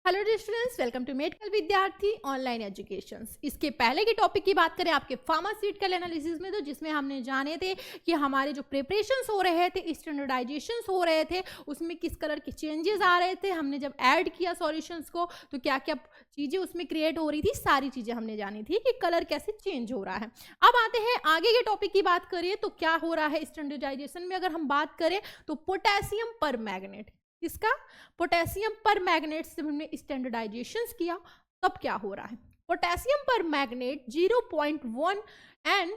Hello dear students, welcome to medical Vidyarthi online education. इसके पहले की टॉपिक की बात करें आपके फार्मास्यूटिकल एनालिसिस में, तो जिसमें हमने जाने थे कि हमारे जो प्रिपरेशंस हो रहे थे, स्टैंडर्डाइजेशंस हो रहे थे, उसमें किस कलर के चेंजेस आ रहे थे। हमने जब ऐड किया सॉल्यूशंस को तो क्या क्या चीज़ें उसमें क्रिएट हो रही थी, सारी चीज़ें हमने जानी थी कि कलर कैसे चेंज हो रहा है। अब आते हैं आगे के टॉपिक की बात करिए तो क्या हो रहा है स्टैंडर्डाइजेशन में। अगर हम बात करें तो पोटेशियम पर मैग्नेट, इसका पोटेशियम पर मैग्नेट से हमने स्टैंडर्डाइजेशन किया, तब क्या हो रहा है। पोटेशियम पर मैग्नेट 0.1 एंड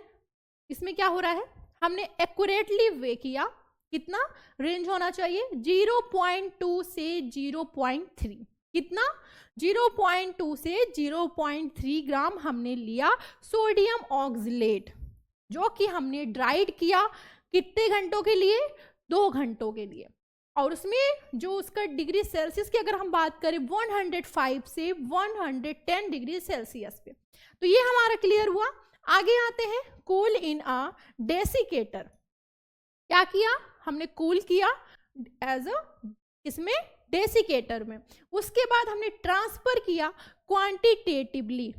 इसमें क्या हो रहा है, हमने एक्यूरेटली वे किया, कितना रेंज होना चाहिए 0.2 से 0.3, कितना 0.2 से 0.3 ग्राम हमने लिया सोडियम ऑक्सलेट, जो कि हमने ड्राइड किया कितने घंटों के लिए, 2 घंटों के लिए। और उसमें जो उसका डिग्री सेल्सियस की अगर हम बात करें 105 से 110 डिग्री सेल्सियस पे, तो ये हमारा क्लियर हुआ। आगे आते हैं कूल इन अ डेसिकेटर। क्या किया हमने, कूल किया एज अ इसमें डेसिकेटर में। उसके बाद हमने ट्रांसफर किया क्वांटिटेटिवली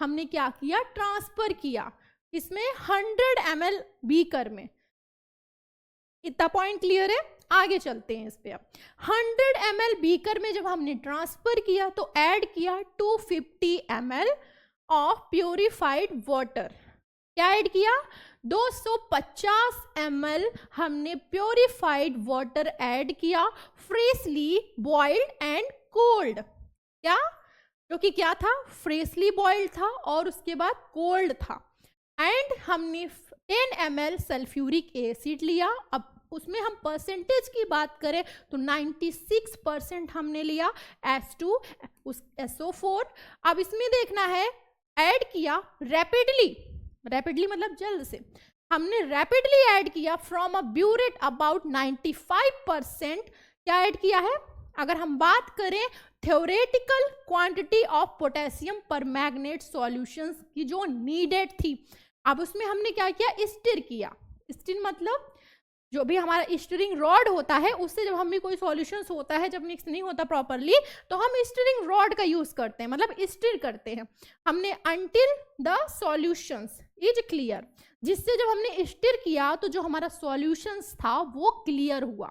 हमने क्या किया, ट्रांसफर किया इसमें 100 ml बीकर में। इतना पॉइंट क्लियर है। आगे चलते हैं इस पे। अब 100 ml बीकर में जब हमने ट्रांसफर किया तो ऐड किया 250 ml ऑफ प्योरीफाइड वाटर। क्या ऐड किया, 250 ml हमने प्योरीफाइड वाटर ऐड किया, फ्रेशली बॉइल्ड एंड कोल्ड। क्या, जो कि क्या था, फ्रेशली बॉइल्ड था और उसके बाद कोल्ड था। एंड हमने 10 ml सल्फ्यूरिक एसिड लिया। अब उसमें हम परसेंटेज की बात करें तो 96% हमने लिया SO4। अब इसमें देखना है, ऐड किया रैपिडली मतलब जल्द से, हमने रैपिडली ऐड किया फ्रॉम अ ब्यूरेट अबाउट 95%। क्या ऐड किया है, अगर हम बात करें थ्योरेटिकल क्वांटिटी ऑफ पोटेशियम पर मैग्नेट सॉल्यूशंस की जो नीडेड थी, अब उसमें हमने क्या किया, स्टिर किया। स्टिर मतलब जो भी हमारा स्टिरिंग रॉड होता है, उससे जब हमें कोई सॉल्यूशंस होता है, जब मिक्स नहीं होता प्रॉपरली, तो हम स्टिरिंग रॉड का यूज करते हैं, मतलब स्टिर करते हैं हमने until the solutions is clear, जिससे जब हमने स्टिर किया तो जो हमारा सॉल्यूशंस था वो क्लियर हुआ।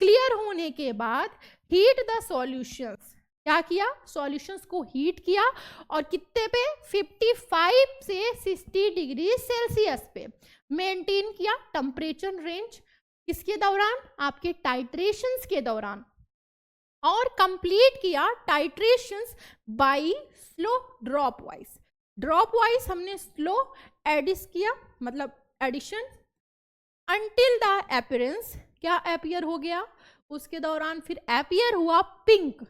क्लियर होने के बाद हीट द सॉल्यूशंस, क्या किया, सॉल्यूशंस को हीट किया और कितने पे, 55 से 60 डिग्री सेल्सियस पे मेंटेन किया टेम्परेचर रेंज। किसके दौरान, आपके टाइट्रेशंस के दौरान। और कंप्लीट किया titrations by slow drop wise हमने स्लो एडिस किया, मतलब एडिशन अंटिल द अपीयरेंस, क्या अपीयर हो गया, उसके दौरान फिर अपीयर हुआ पिंक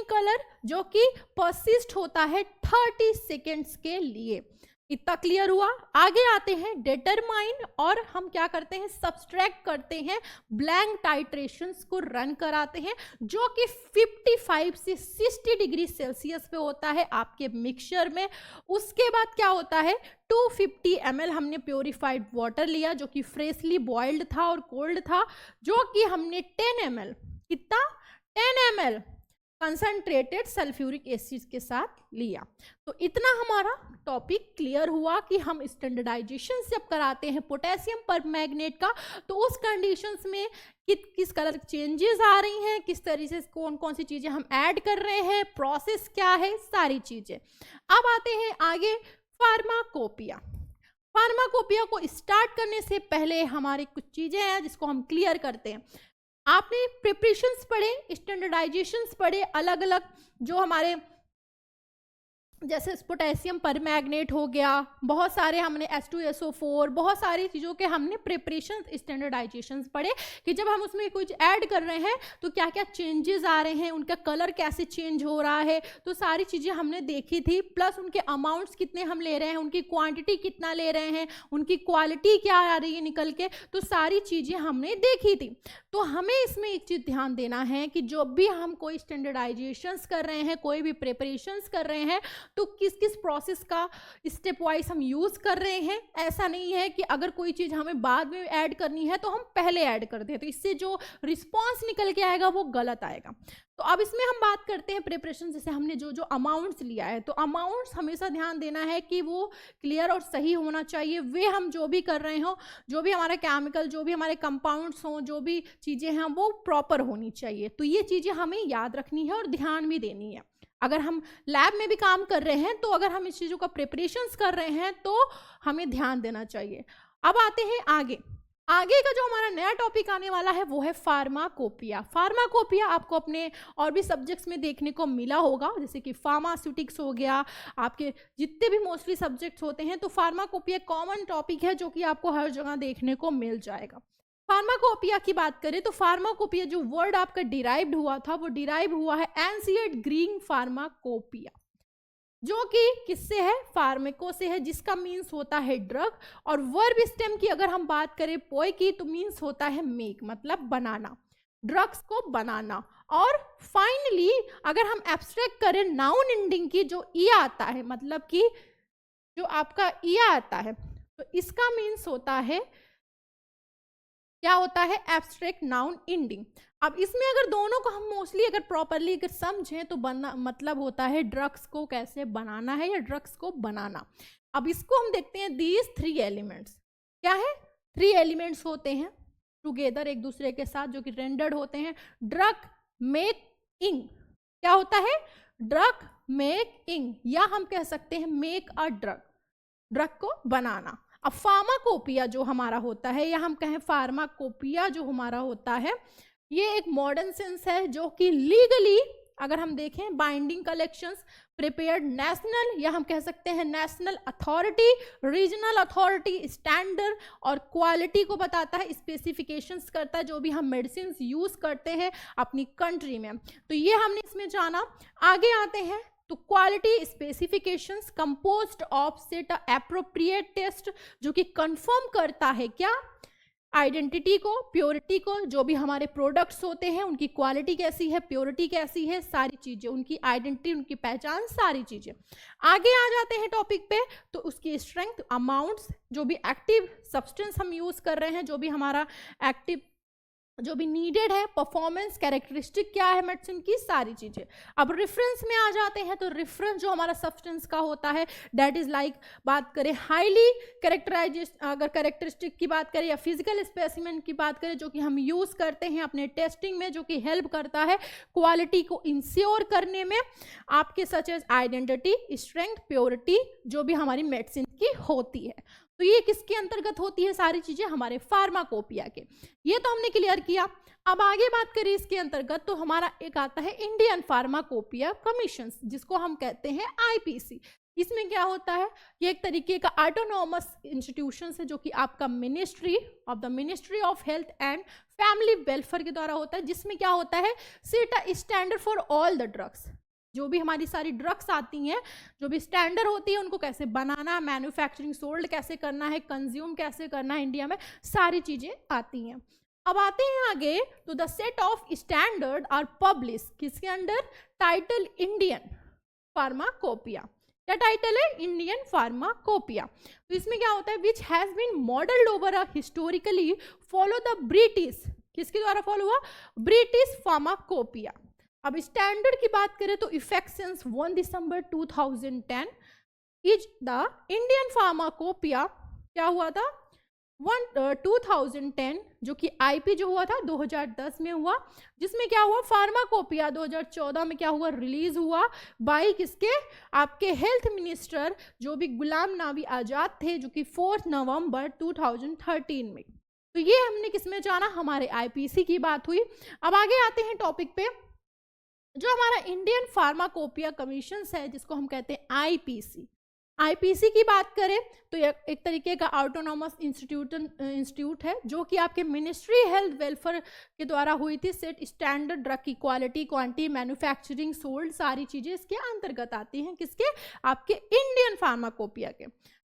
कलर, जो कि परसिस्ट होता है 30 सेकेंड्स के लिए। इतना क्लियर हुआ। आगे आते हैं डिटरमाइन, और हम क्या करते हैं, सब्सट्रैक्ट करते हैं, ब्लैंक टाइट्रेशंस को रन कराते हैं, जो कि 55 से 60 डिग्री सेल्सियस पे होता है आपके मिक्सचर में। उसके बाद क्या होता है, 250 ml हमने प्योरीफाइड वाटर लिया, जो कि फ्रेशली बॉइल्ड था और कोल्ड था, जो कि हमने 10 ml, कितना, 10 ml कंसंट्रेटेड सल्फ्यूरिक एसिड के साथ लिया। तो इतना हमारा टॉपिक क्लियर हुआ कि हम स्टैंडर्डाइजेशन जब कराते हैं पोटेशियम पर मैग्नेट का, तो उस कंडीशंस में किस कलर चेंजेस आ रही हैं, किस तरीके से कौन कौन सी चीज़ें हम ऐड कर रहे हैं, प्रोसेस क्या है, सारी चीज़ें। अब आते हैं आगे फार्माकोपिया को स्टार्ट करने से पहले हमारी कुछ चीज़ें हैं जिसको हम क्लियर करते हैं। आपने प्रिपरेशंस पढ़े, स्टैंडर्डाइजेशंस पढ़े, अलग अलग जो हमारे जैसे पोटेशियम पर मैग्नेट हो गया, बहुत सारे हमने H2SO4, बहुत सारी चीज़ों के हमने प्रिपरेशन स्टैंडर्डाइजेशंस पढ़े कि जब हम उसमें कुछ ऐड कर रहे हैं तो क्या क्या चेंजेस आ रहे हैं, उनका कलर कैसे चेंज हो रहा है, तो सारी चीज़ें हमने देखी थी। प्लस उनके अमाउंट्स कितने हम ले रहे हैं, उनकी क्वांटिटी कितना ले रहे हैं, उनकी क्वालिटी क्या आ रही है निकल के, तो सारी चीज़ें हमने देखी थी। तो हमें इसमें एक चीज़ ध्यान देना है कि जब भी हम कोई स्टैंडर्डाइजेशंस कर रहे हैं, कोई भी प्रिपरेशंस कर रहे हैं, टू किस किस प्रोसेस का स्टेप वाइज हम यूज कर रहे हैं। ऐसा नहीं है कि अगर कोई चीज हमें बाद में ऐड करनी है तो हम पहले ऐड कर दें, तो इससे जो रिस्पॉन्स निकल के आएगा वो गलत आएगा। तो अब इसमें हम बात करते हैं प्रिपरेशन। जैसे हमने जो जो अमाउंट्स लिया है, तो अमाउंट्स हमेशा ध्यान देना है कि वो क्लियर और सही होना चाहिए। वे हम जो भी कर रहे हो, जो भी हमारा केमिकल, जो भी हमारे कंपाउंड्स हों, जो भी चीज़ें हैं वो प्रॉपर होनी चाहिए। तो ये चीज़ें हमें याद रखनी है और ध्यान भी देनी है। अगर हम लैब में भी काम कर रहे हैं तो अगर हम इस चीज़ों का प्रिपरेशंस कर रहे हैं तो हमें ध्यान देना चाहिए। अब आते हैं आगे। आगे का जो हमारा नया टॉपिक आने वाला है वो है फार्माकोपिया। फार्माकोपिया आपको अपने और भी सब्जेक्ट्स में देखने को मिला होगा, जैसे कि फार्मास्यूटिक्स हो गया, आपके जितने भी मोस्टली सब्जेक्ट्स होते हैं, तो फार्माकोपिया कॉमन टॉपिक है जो कि आपको हर जगह देखने को मिल जाएगा। फार्माकोपिया की बात करें तो फार्माकोपिया जो वर्ड आपका डिराइव्ड हुआ था वो डिराइव हुआ है एंशिएंट ग्रीक फार्माकोपिया, जो कि किससे है, फार्मेको से है, जिसका मीन्स होता है ड्रग। और वर्ब स्टेम की अगर हम बात करें पोए की, तो मीन्स होता है मेक, मतलब बनाना, ड्रग्स को बनाना। और फाइनली अगर हम एब्स्ट्रैक्ट करें नाउन एंडिंग की, जो ई आता है, मतलब कि जो आपका ई आता है, तो इसका मीन्स होता है, क्या होता है, एब्स्ट्रैक्ट नाउन एंडिंग। अब इसमें अगर दोनों को हम मोस्टली अगर प्रॉपरली अगर समझें तो बना मतलब होता है ड्रग्स को कैसे बनाना है या ड्रग्स को बनाना। अब इसको हम देखते हैं, दीज 3 एलिमेंट्स क्या है, 3 एलिमेंट्स होते हैं टुगेदर एक दूसरे के साथ, जो कि रेंडर्ड होते हैं ड्रग मेकिंग। क्या होता है, ड्रग मेकिंग, या हम कह सकते हैं मेक अ ड्रग, ड्रग को बनाना। अब फार्माकोपिया जो हमारा होता है, या हम कहें फार्माकोपिया जो हमारा होता है, ये एक मॉडर्न सेंस है जो कि लीगली अगर हम देखें बाइंडिंग कलेक्शंस प्रिपेयर्ड नेशनल, या हम कह सकते हैं national authority, regional authority, standard और क्वालिटी को बताता है, स्पेसिफिकेशंस करता है जो भी हम मेडिसिन यूज करते हैं अपनी कंट्री में। तो ये हमने इसमें जाना। आगे आते हैं तो quality specifications composed of set appropriate test, जो कि कंफर्म करता है क्या, आइडेंटिटी को, प्योरिटी को, जो भी हमारे प्रोडक्ट्स होते हैं उनकी क्वालिटी कैसी है, प्योरिटी कैसी है, सारी चीजें, उनकी आइडेंटिटी, उनकी पहचान, सारी चीजें। आगे आ जाते हैं टॉपिक पे, तो उसकी स्ट्रेंथ, अमाउंट्स, जो भी एक्टिव सब्सटेंस हम यूज कर रहे हैं, जो भी हमारा एक्टिव जो भी नीडेड है, परफॉर्मेंस, कैरेक्टरिस्टिक क्या है मेडिसिन की, सारी चीजें। अब रेफरेंस में आ जाते हैं, तो रेफरेंस जो हमारा सब्सटेंस का होता है, दैट इज लाइक बात करें हाईली कैरेक्टराइजेशन, अगर कैरेक्टरिस्टिक की बात करें या फिजिकल स्पेसिमेन की बात करें, जो कि हम यूज करते हैं अपने टेस्टिंग में, जो कि हेल्प करता है क्वालिटी को इंश्योर करने में, आपके such as identity, strength, purity, जो भी हमारी मेडिसिन की होती है। तो ये किसके अंतर्गत होती है, सारी चीजें हमारे फार्माकोपिया के। ये तो हमने क्लियर किया। अब आगे बात करें इसके अंतर्गत, तो हमारा एक आता है इंडियन फार्माकोपिया कमीशन, जिसको हम कहते हैं आईपीसी। इसमें क्या होता है, ये एक तरीके का ऑटोनॉमस इंस्टीट्यूशन है, जो कि आपका ministry of health and family welfare के द्वारा होता है, जिसमें क्या होता है, set a standard for all the drugs, जो भी हमारी सारी ड्रग्स आती हैं, जो भी स्टैंडर्ड होती है, उनको कैसे बनाना, मैन्युफैक्चरिंग, सोल्ड कैसे करना है, कंज्यूम कैसे करना है इंडिया में, सारी चीजें आती हैं। अब आते हैं आगे, तो the set of standard are publish किसके अंडर, टाइटल इंडियन फार्माकोपिया। क्या टाइटल है, इंडियन फार्माकोपिया। तो इसमें क्या होता है, which has been modelled over a historically follow the British, किसके द्वारा फॉलो हुआ, ब्रिटिश फार्माकोपिया। अब स्टैंडर्ड की बात करें तो effect since 1 December 2010 is the Indian pharmacopoeia, क्या हुआ था 2010, जो कि आईपी जो हुआ था 2010 में हुआ, जिसमें क्या हुआ, फार्माकोपिया 2014 में क्या हुआ, रिलीज हुआ बाई किसके, आपके हेल्थ मिनिस्टर, जो भी गुलाम नबी आजाद थे, जो कि 4 नवंबर 2013 में। तो ये हमने किसमें जाना, हमारे आईपीसी की बात हुई। अब आगे आते हैं टॉपिक पे, जो हमारा इंडियन फार्माकोपिया कमीशन है, जिसको हम कहते हैं आईपीसी। आईपीसी की बात करें तो एक तरीके का ऑटोनॉमस इंस्टीट्यूट है, जो कि आपके मिनिस्ट्री हेल्थ वेलफेयर के द्वारा हुई थी। सेट स्टैंडर्ड ड्रग की क्वालिटी, क्वांटिटी, मैन्युफैक्चरिंग, सोल्ड, सारी चीजें इसके अंतर्गत आती हैं, किसके, आपके इंडियन फार्माकोपिया के।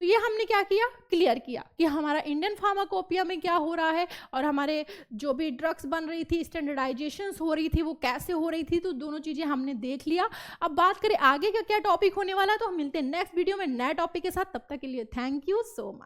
तो ये हमने क्या किया, क्लियर किया कि हमारा इंडियन फार्माकोपिया में क्या हो रहा है और हमारे जो भी ड्रग्स बन रही थी, स्टैंडर्डाइजेशन हो रही थी, वो कैसे हो रही थी। तो दोनों चीजें हमने देख लिया। अब बात करें आगे का क्या टॉपिक होने वाला है, तो हम मिलते हैं नेक्स्ट वीडियो में नए टॉपिक के साथ। तब तक के लिए थैंक यू सो मच।